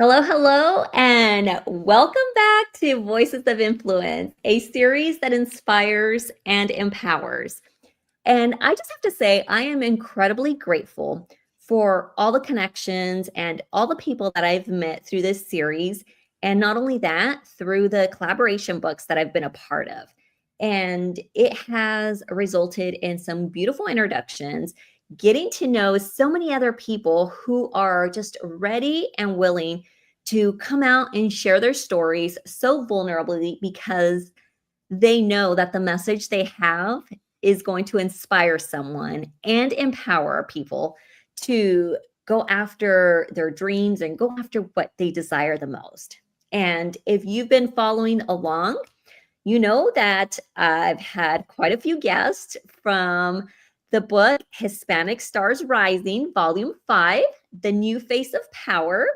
Hello, hello, and welcome back to Voices of Influence, a series that inspires and empowers. And I just have to say, I am incredibly grateful for all the connections and all the people that I've met through this series. And not only that, through the collaboration books that I've been a part of. And it has resulted in some beautiful introductions, getting to know so many other people who are just ready and willing to come out and share their stories so vulnerably because they know that the message they have is going to inspire someone and empower people to go after their dreams and go after what they desire the most. And if you've been following along, you know that I've had quite a few guests from the book Hispanic Stars Rising, Volume 5, The New Face of Power.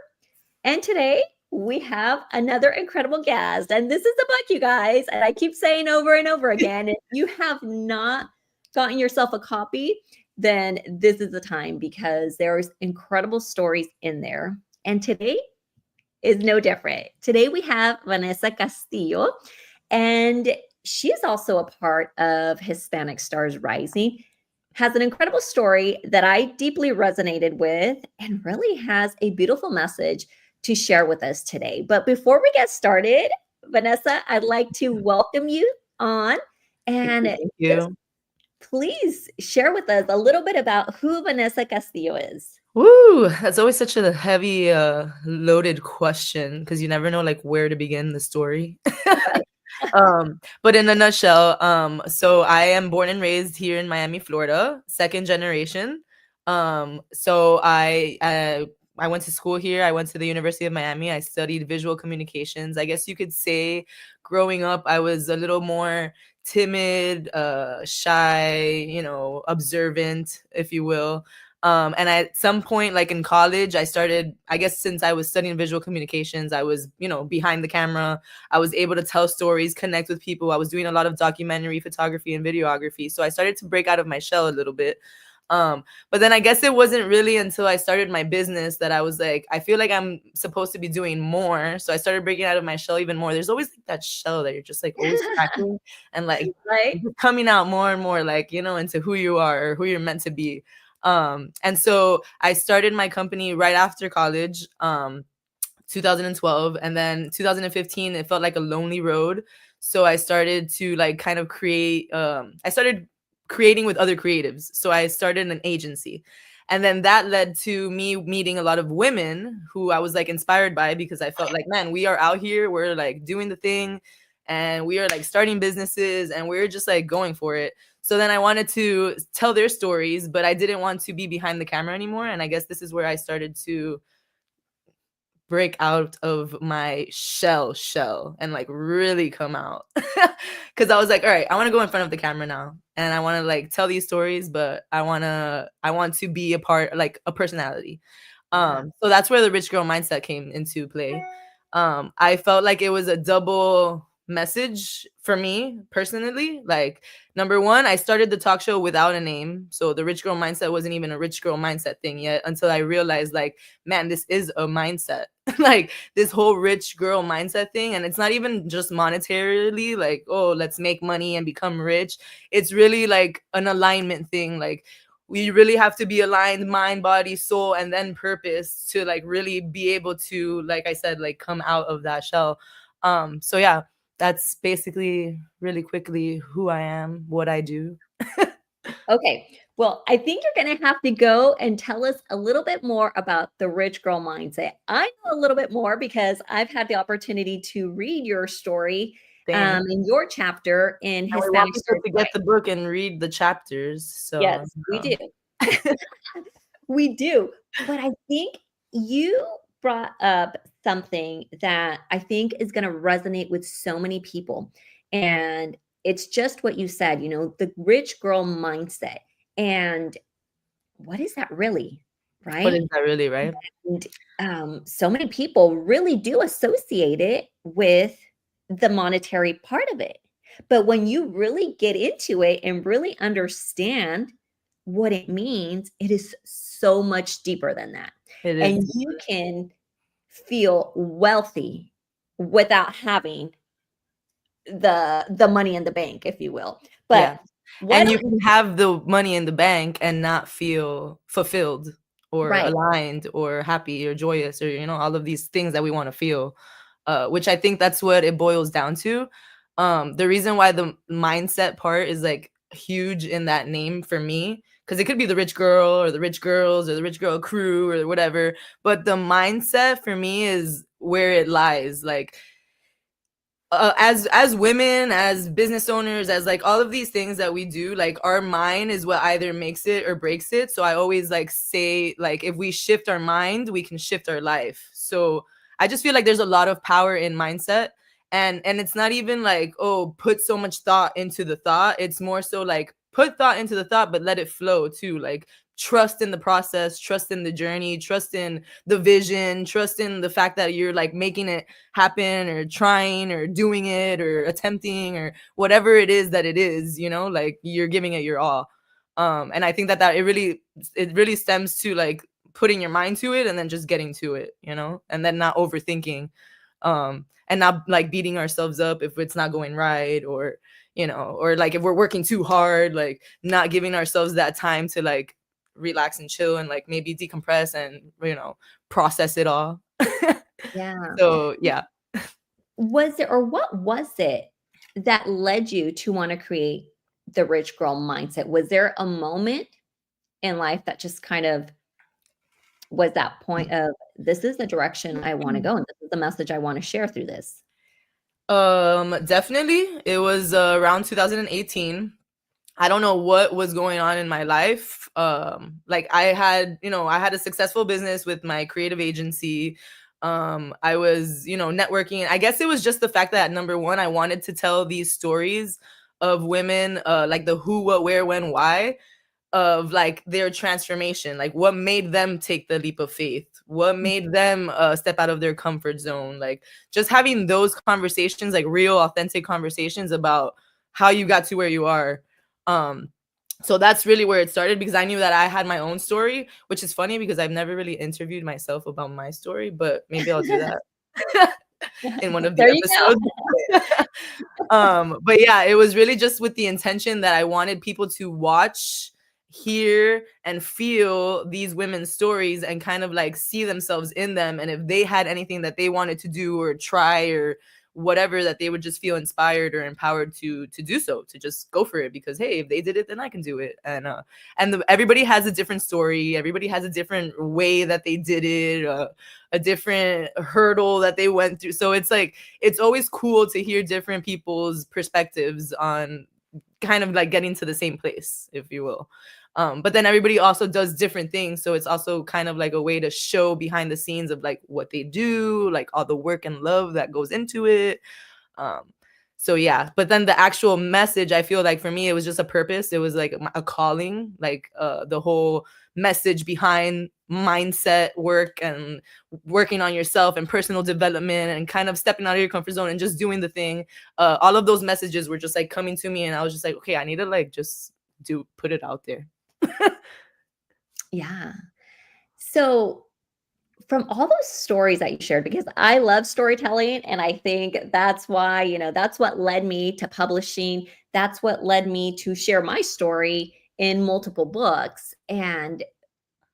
And today we have another incredible guest. And this is the book, you guys. And I keep saying over and over again, if you have not gotten yourself a copy, then this is the time because there's incredible stories in there. And today is no different. Today we have Vanessa Castillo, and she is also a part of Hispanic Stars Rising. Has an incredible story that I deeply resonated with and really has a beautiful message to share with us today. But before we get started, Vanessa, I'd like to welcome you on and Thank just you. please share with us a little bit about who Vanessa Castillo is. Woo! That's always such a heavy, loaded question because you never know like where to begin the story. Right. But in a nutshell, so I am born and raised here in Miami, Florida, second generation. So I went to school here. I went to the University of Miami. I studied visual communications. I guess you could say growing up, I was a little more timid, shy, observant, if you will. And at some point, like in college, I started, I guess since I was studying visual communications, I was, behind the camera. I was able to tell stories, connect with people. I was doing a lot of documentary photography and videography. So I started to break out of my shell a little bit. But then I guess it wasn't really until I started my business that I was like, I feel like I'm supposed to be doing more. So I started breaking out of my shell even more. There's always like that shell that you're just like always cracking and like Right. coming out more and more like, into who you are or who you're meant to be. And so I started my company right after college, 2012, and then 2015 it felt like a lonely road. So I started to like kind of I started creating with other creatives. So I started an agency. And then that led to me meeting a lot of women who I was like inspired by because I felt like, man, we are out here, we're like doing the thing and we are like starting businesses and we're just like going for it. So then I wanted to tell their stories, but I didn't want to be behind the camera anymore. And I guess this is where I started to break out of my shell and like really come out. Cause I was like, all right, I want to go in front of the camera now. And I want to like tell these stories, but I want to be a part, like a personality. Yeah. So that's where the rich girl mindset came into play. I felt like it was a double message for me personally. Like, number one, I started the talk show without a name. So the rich girl mindset wasn't even a rich girl mindset thing yet until I realized, like, man, this is a mindset. Like, this whole rich girl mindset thing. And it's not even just monetarily, like, oh, let's make money and become rich. It's really like an alignment thing. Like, we really have to be aligned mind, body, soul, and then purpose to like really be able to, like I said, like come out of that shell. So yeah, that's basically really quickly who I am, what I do. Okay. Well, I think you're going to have to go and tell us a little bit more about the rich girl mindset. I know a little bit more because I've had the opportunity to read your story Same. in your chapter in And we want Hispanic people Stars to get the Rising. book and read the chapters. So Yes, we do. We do. But I think you brought up something that I think is going to resonate with so many people. And it's just what you said, the rich girl mindset. And what is that really? what Right? is that really, right? And so many people really do associate it with the monetary part of it. But when you really get into it and really understand what it means, it is so much deeper than that. It is And you deeper. can feel wealthy without having the money in the bank, if you will. But Yeah. what And you can have the money in the bank and not feel fulfilled or right. aligned or happy or joyous or, all of these things that we want to feel, which I think that's what it boils down to. The reason why the mindset part is like huge in that name for me, because it could be the rich girl or the rich girls or the rich girl crew or whatever. But the mindset for me is where it lies. Like, as women, as business owners, as like all of these things that we do, like our mind is what either makes it or breaks it. So I always like say, like, if we shift our mind, we can shift our life. So I just feel like there's a lot of power in mindset. And it's not even like, oh, put so much thought into the thought. It's more so like put thought into the thought, but let it flow too. Like, trust in the process, trust in the journey, trust in the vision, trust in the fact that you're like making it happen or trying or doing it or attempting or whatever it is that it is, like you're giving it your all. And I think that it really stems to like putting your mind to it and then just getting to it, and then not overthinking, and not like beating ourselves up if it's not going right, or or like if we're working too hard, like not giving ourselves that time to like relax and chill and like maybe decompress and process it all. Yeah. So yeah. Was there, or what was it that led you to wanna create the rich girl mindset? Was there a moment in life that just kind of was that point of, "This is the direction I wanna go, and this is the message I wanna share through this"? Definitely. It was around 2018. I don't know what was going on in my life. Like I had a successful business with my creative agency. I was, networking. I guess it was just the fact that number one, I wanted to tell these stories of women, like the who, what, where, when, why, of like their transformation, like what made them take the leap of faith, what made them step out of their comfort zone, like just having those conversations, like real authentic conversations about how you got to where you are. um so that's really where it started, because I knew that I had my own story, which is funny because I've never really interviewed myself about my story, but maybe I'll do that in one of the There you go. episodes. But yeah, it was really just with the intention that I wanted people to watch, hear, and feel these women's stories and kind of like see themselves in them. And if they had anything that they wanted to do or try or whatever, that they would just feel inspired or empowered to do so, to just go for it, because hey, if they did it, then I can do it. And everybody has a different story, everybody has a different way that they did it, a different hurdle that they went through. So it's like, it's always cool to hear different people's perspectives on kind of like getting to the same place, if you will. But then everybody also does different things, so it's also kind of like a way to show behind the scenes of like what they do, like all the work and love that goes into it. um so yeah, but then the actual message, I feel like for me it was just a purpose, it was like a calling, like the whole message behind mindset work and working on yourself and personal development and kind of stepping out of your comfort zone and just doing the thing. All of those messages were just like coming to me, and I was just like, okay, I need to like just put it out there. Yeah. So, from all those stories that you shared, because I love storytelling, and I think that's why, that's what led me to publishing. That's what led me to share my story in multiple books. And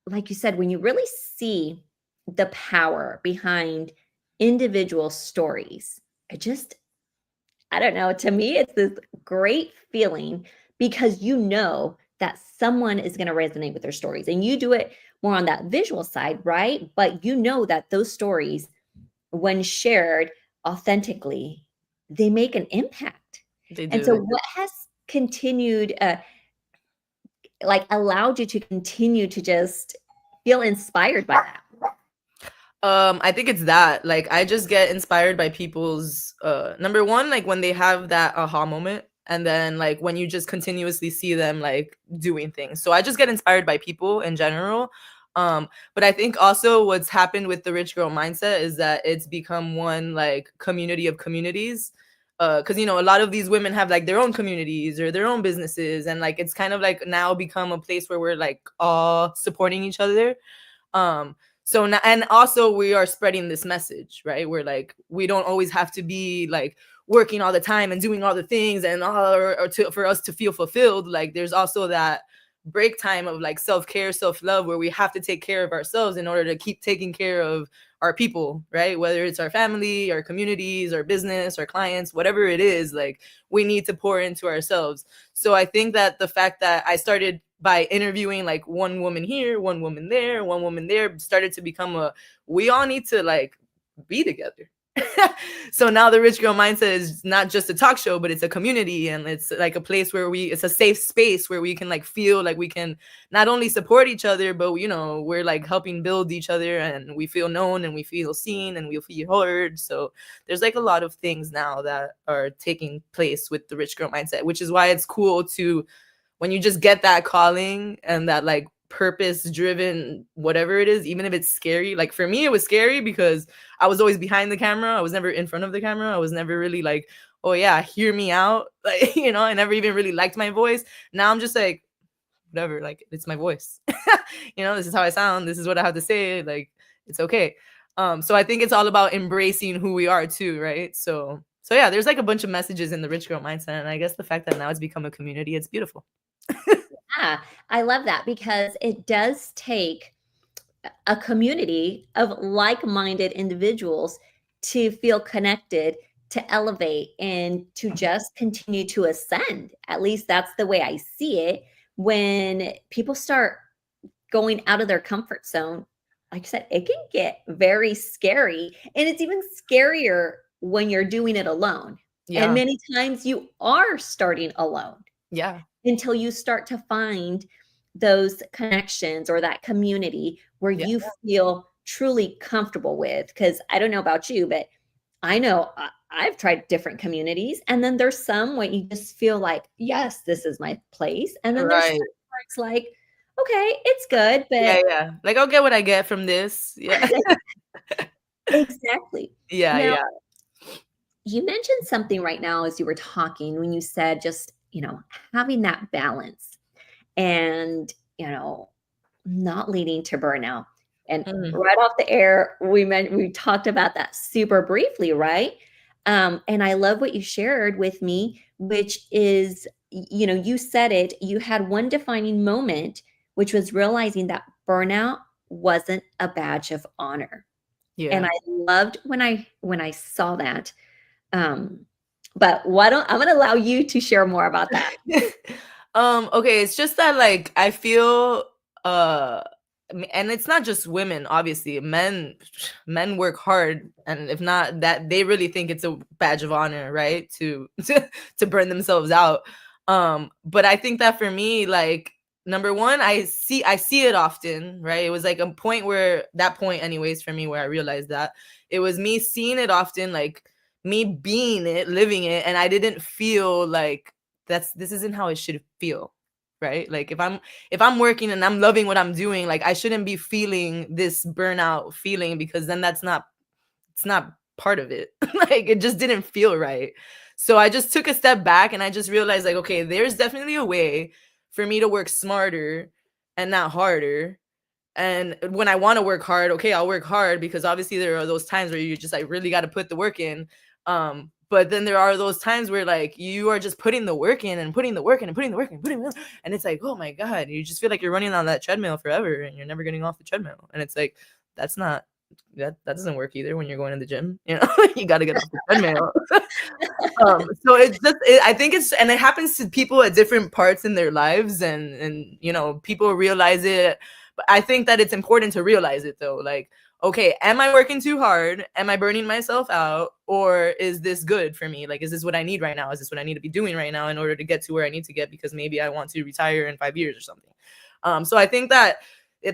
like you said, when you really see the power behind individual stories, I don't know, to me, it's this great feeling because you know that someone is going to resonate with their stories, and you do it more on that visual side, right? But you know that those stories, when shared authentically, they make an impact. They And do, so, they do. what has continued, like allowed you to continue to just feel inspired by that? I think it's that, like, I just get inspired by people's number one, like when they have that aha moment, and then like when you just continuously see them like doing things. So I just get inspired by people in general. But I think also what's happened with the rich girl mindset is that it's become one like community of communities. Because a lot of these women have like their own communities or their own businesses, and like it's kind of like now become a place where we're like all supporting each other. So now, and also we are spreading this message, right? We're like, we don't always have to be like working all the time and doing all the things and all, for us to feel fulfilled. Like there's also that break time of like self-care, self-love, where we have to take care of ourselves in order to keep taking care of our people, right? Whether it's our family, our communities, our business, our clients, whatever it is, like we need to pour into ourselves. So I think that the fact that I started by interviewing like one woman here, one woman there, one woman there, started to become a, we all need to like be together. So now the Rich Girl Mindset is not just a talk show, but it's a community, and it's like a place where it's a safe space where we can like feel like we can not only support each other, but we're like helping build each other, and we feel known and we feel seen and we feel heard. So there's like a lot of things now that are taking place with the Rich Girl Mindset, which is why it's cool to, when you just get that calling and that like purpose driven whatever it is, even if it's scary. Like for me it was scary because I was always behind the camera, I was never in front of the camera, I was never really like, oh yeah, hear me out. Like I never even really liked my voice. Now I'm just like, whatever, like it's my voice. This is how I sound, this is what I have to say, like it's okay. So I think it's all about embracing who we are too, right? So yeah, there's like a bunch of messages in the Rich Girl Mindset, and I guess the fact that now it's become a community, it's beautiful. Yeah, I love that because it does take a community of like-minded individuals to feel connected, to elevate, and to just continue to ascend. At least that's the way I see it. When people start going out of their comfort zone, like I said, it can get very scary. And it's even scarier when you're doing it alone. And Yeah. many times you are starting alone Yeah. until you start to find those connections or that community where Yeah. you feel truly comfortable with. Because I don't know about you, but I know I've tried different communities, and then there's some where you just feel like, yes, this is my place. And then there's some Right. where it's like, okay, it's good, Yeah, but yeah. Like I'll get what I get from this. Yeah. exactly. Yeah, Now, yeah. you mentioned something right now as you were talking when you said just, having that balance and, not leading to burnout. And Mhm. right off the air, we talked about that super briefly, right? And I love what you shared with me, which is, you said it, you had one defining moment, which was realizing that burnout wasn't a badge of honor. And Yeah. I loved when I saw that. Um, but why don't I'm gonna allow you to share more about that. Okay, it's just that like I feel uh and it's not just women, obviously. Men work hard, and if not that, they really think it's a badge of honor, right? To to burn themselves out. But I think that for me, like number one, I see it often, right? It was like a point where, that point anyways for me, where I realized that it was me seeing it often, like me being it, living it, and I didn't feel like this isn't how it should feel, right? Like if I'm working and I'm loving what I'm doing, like I shouldn't be feeling this burnout feeling, because then it's not part of it. Like it just didn't feel right. So I just took a step back and I just realized like, okay, there's definitely a way for me to work smarter and not harder. And when I want to work hard, okay, I'll work hard, because obviously there are those times where you just like really got to put the work in. But then there are those times where like you are just putting the work in and putting the work in and putting the work in, and it's like, oh my God, you just feel like you're running on that treadmill forever and you're never getting off the treadmill. And it's like, that's not that doesn't work either when you're going to the gym. You got to get off the treadmill. So I think and it happens to people at different parts in their lives, and people realize it. But I think that it's important to realize it though. Like, okay, am I working too hard? Am I burning myself out? Or is this good for me? Like, is this what I need right now? Is this what I need to be doing right now in order to get to where I need to get? Because maybe I want to retire in 5 years or something. So I think that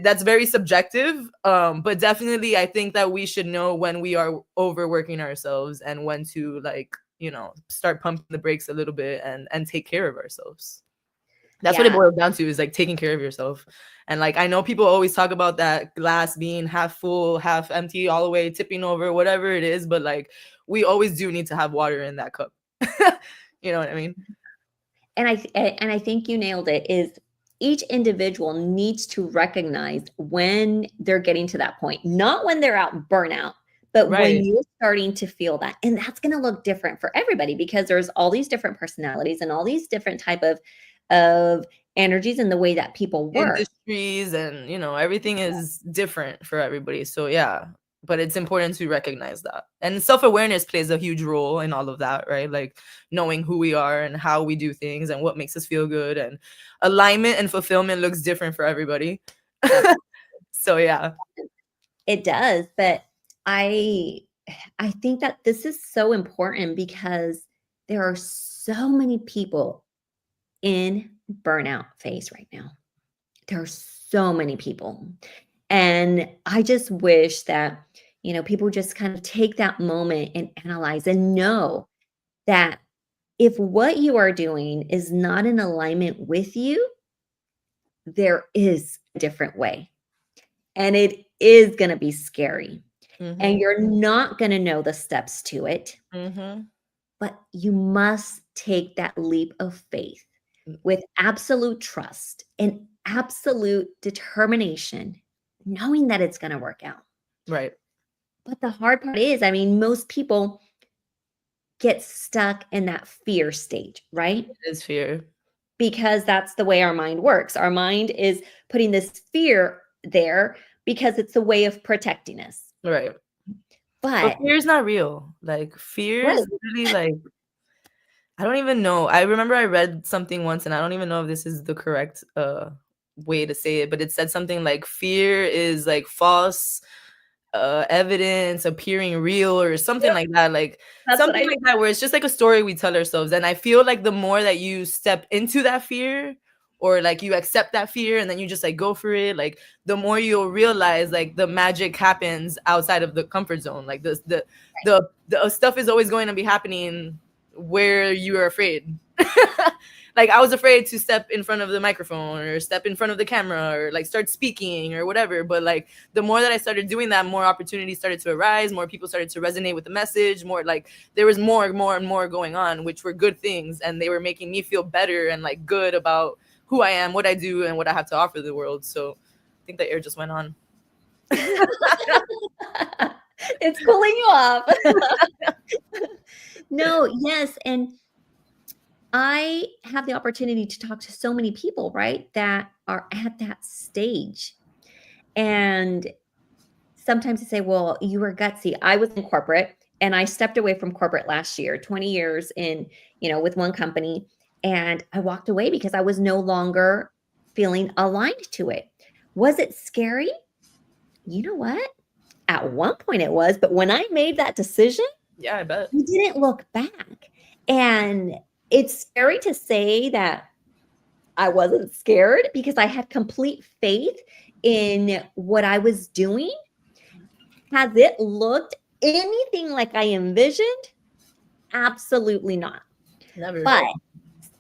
that's very subjective. But definitely I think that we should know when we are overworking ourselves and when to like, start pumping the brakes a little bit and take care of ourselves. That's what it Yeah. boils down to, is like taking care of yourself. And like I know people always talk about that glass being half full, half empty, all the way tipping over, whatever it is, but like we always do need to have water in that cup. You know what I mean? And I think you nailed it, is each individual needs to recognize when they're getting to that point, not when they're out burnout, but when Right. you're starting to feel that. And that's going to look different for everybody because there's all these different personalities and all these different type of energies and the way that people work. Industries and, everything is different for everybody. So yeah, but it's important to recognize that. And self-awareness plays a huge role in all of that, right? Like knowing who we are and how we do things and what makes us feel good, and alignment and fulfillment looks different for everybody. Absolutely. So yeah. It does, but I I think that this is so important because there are so many people in burnout phase right now. There are so many people. And I just wish that, people just kind of take that moment and analyze and know that if what you are doing is not in alignment with you, there is a different way. And it is going to be scary. And Mhm. you're not going to know the steps to it, Mhm. but you must take that leap of faith with absolute trust and absolute determination, knowing that it's going to work out. Right. But the hard part is, I mean, most people get stuck in that fear stage, right? It is fear. Because that's the way our mind works. Our mind is putting this fear there because it's a way of protecting us. Right. But But fear is not real. Like fear what is is really like, I don't even know. I remember I read something once, and I don't even know if this is the correct way to say it, but it said something like fear is like false evidence appearing real, or something Yep, like that. Like that's what I something mean. like that, where it's just like a story we tell ourselves. And I feel like the more that you step into that fear, or like you accept that fear and then you just like go for it, like the more you'll realize like the magic happens outside of the comfort zone. Like the stuff is always going to be happening where you are afraid. Like I was afraid to step in front of the microphone or step in front of the camera or like start speaking or whatever, but like the more that I started doing that, more opportunities started to arise, more people started to resonate with the message, more like there was more and more going on, which were good things, and they were making me feel better and like good about who I am, what I do, and what I have to offer the world. So I think the air just went on. It's cooling you off. No, yes, and I have the opportunity to talk to so many people, right, that are at that stage. And sometimes they say, "Well, you were gutsy." I was in corporate and I stepped away from corporate last year, 20 years in, with one company, and I walked away because I was no longer feeling aligned to it. Was it scary? You know what? At one point it was, but when I made that decision, Yeah, I bet. I didn't look back. And it's scary to say that I wasn't scared because I had complete faith in what I was doing. Has it looked anything like I envisioned? Absolutely not. Never. But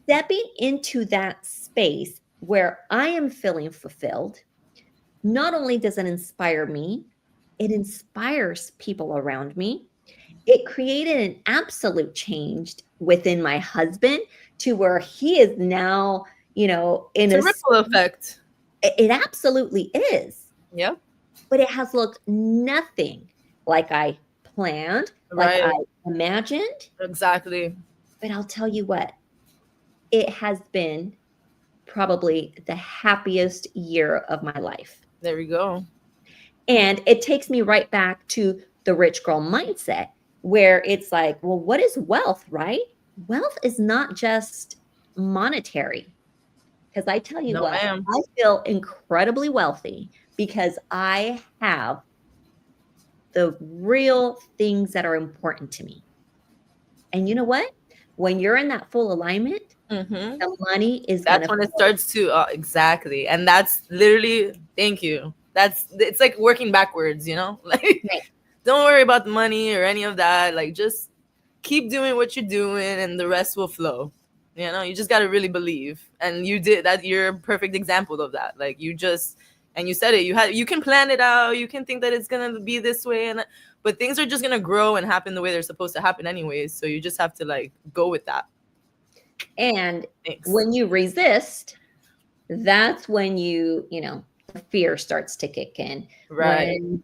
stepping into that space where I am feeling fulfilled, not only does it inspire me, it inspires people around me. It created an absolute change within my husband to where he is now, in It's a a ripple effect. it absolutely is. Yeah. But it has looked nothing like I planned, like I Right. imagined. Exactly. But I'll tell you what, it has been probably the happiest year of my life. There we go. And it takes me right back to the rich girl mindset where it's like, well, what is wealth, right? Wealth is not just monetary. Because I tell you No, what, ma'am. I feel incredibly wealthy because I have the real things that are important to me. And you know what? When you're in that full alignment, Mm-hmm. the money is going That's to when it flow. starts to exactly, and that's literally, thank you. That's it's like working backwards, like Right. don't worry about the money or any of that. Like just keep doing what you're doing, and the rest will flow. You just got to really believe, and you did that. You're a perfect example of that. Like and you said it. You can plan it out. You can think that it's gonna be this way, but things are just gonna grow and happen the way they're supposed to happen, anyways. So you just have to like go with that. And Thanks. when you resist, that's when the fear starts to kick in, Right. when,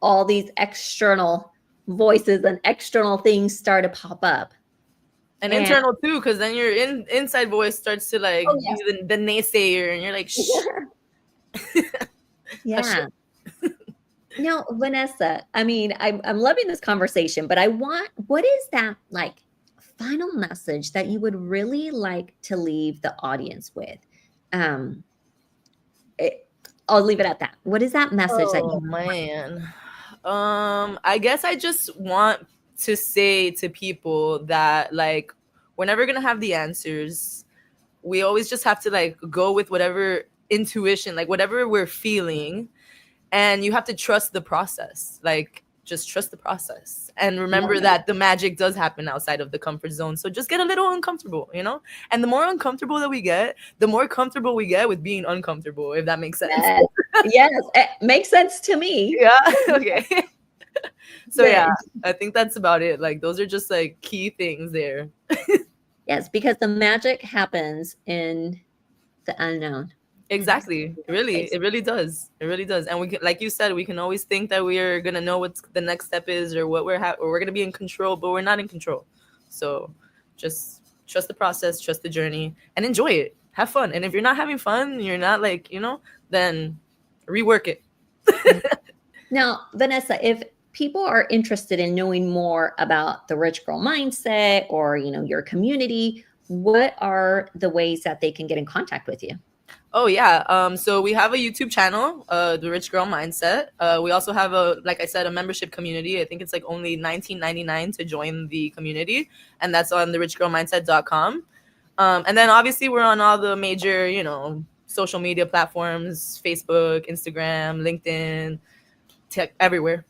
all these external voices and external things start to pop up. And And internal too, because then your inside voice starts to oh like be yes. the naysayer, and you're like, shh, hush Yeah. it. Now, Vanessa, I mean, I'm loving this conversation, but what is that like final message that you would really like to leave the audience with? Um, it, I'll leave it at that. What is that message that Oh you want? man. I guess I just want to say to people that like we're never gonna have the answers. We always just have to like go with whatever intuition, like whatever we're feeling, and you have to trust the process. Like just trust the process and Love remember it. that the magic does happen outside of the comfort zone. So just get a little uncomfortable, and the more uncomfortable that we get, the more comfortable we get with being uncomfortable, if that makes sense. Yes. Yes, it makes sense to me. Yeah. Okay. So yeah, But I think that's about it. Like those are just like key things there. yes, because the magic happens in the unknown. And that's Exactly. Really, place. it really does. It really does. And we can, like you said, we can always think that we're gonna know what the next step is, or what or we're gonna be in control, but we're not in control. So just trust the process, trust the journey, and enjoy it. Have fun. And if you're not having fun, you're not like, then rework it. Yeah. Now, Vanessa, if people are interested in knowing more about the rich girl mindset or, your community, what are the ways that they can get in contact with you? Oh yeah. So we have a YouTube channel, The Rich Girl Mindset. We also have like I said, a membership community. I think it's like only $19.99 to join the community, and that's on therichgirlmindset.com. And then obviously we're on all the major, social media platforms: Facebook, Instagram, LinkedIn, tech, everywhere.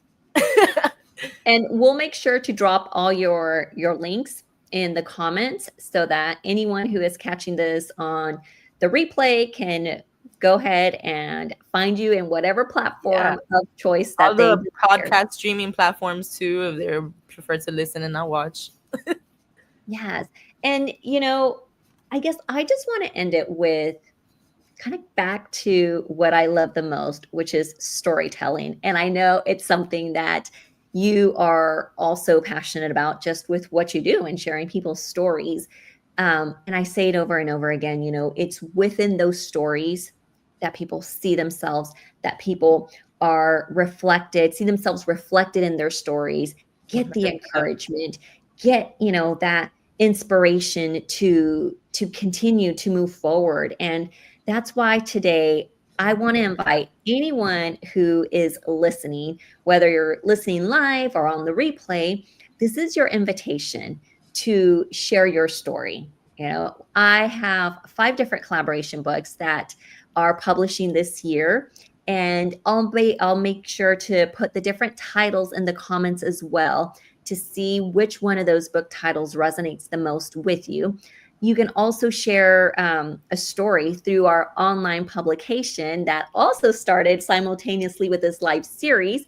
And we'll make sure to drop all your links in the comments so that anyone who is catching this on the replay can go ahead and find you in whatever Yeah. platform of choice All that they the desire. podcast streaming platforms too, if they prefer to listen and not watch. Yes. And I guess I just want to end it with kind of back to what I love the most, which is storytelling. And I know it's something that you are also passionate about just with what you do and sharing people's stories. And I say it over and over again, it's within those stories that people see themselves, that people see themselves reflected in their stories, get the 100%. encouragement, get, that inspiration to continue to move forward. And that's why today I want to invite anyone who is listening, whether you're listening live or on the replay, this is your invitation to share your story. I have 5 different collaboration books that are publishing this year, and I'll make sure to put the different titles in the comments as well to see which one of those book titles resonates the most with you. You can also share a story through our online publication that also started simultaneously with this live series.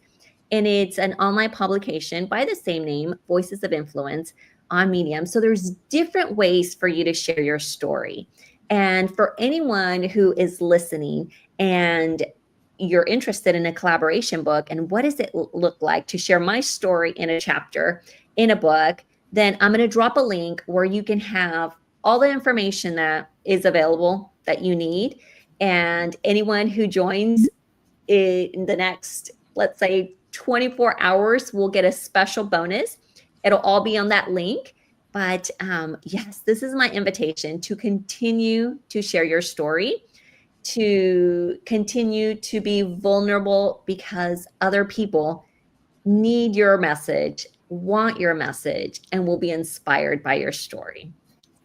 And it's an online publication by the same name, Voices of Influence, on Medium. So there's different ways for you to share your story. And for anyone who is listening and you're interested in a collaboration book and what does it look like to share my story in a chapter in a book, then I'm going to drop a link where you can have all the information that is available that you need. And anyone who joins in the next, let's say, 24 hours will get a special bonus. It'll all be on that link. But yes, this is my invitation to continue to share your story, to continue to be vulnerable because other people need your message, want your message, and will be inspired by your story.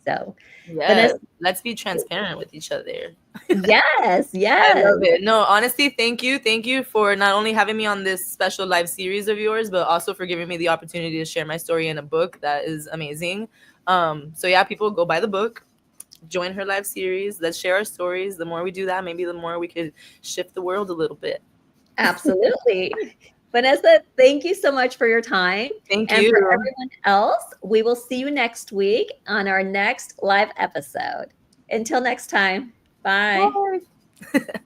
So, Yes, Vanessa, let's be transparent with each other. yes, I yes, love it. No, honestly, thank you. Thank you for not only having me on this special live series of yours, but also for giving me the opportunity to share my story in a book. That is amazing. So yeah, people go buy the book, join her live series. Let's share our stories. The more we do that, maybe the more we could shift the world a little bit. absolutely. Vanessa, thank you so much for your time. Thank And for you. everyone else, we will see you next week on our next live episode. Until next time. Bye. Bye.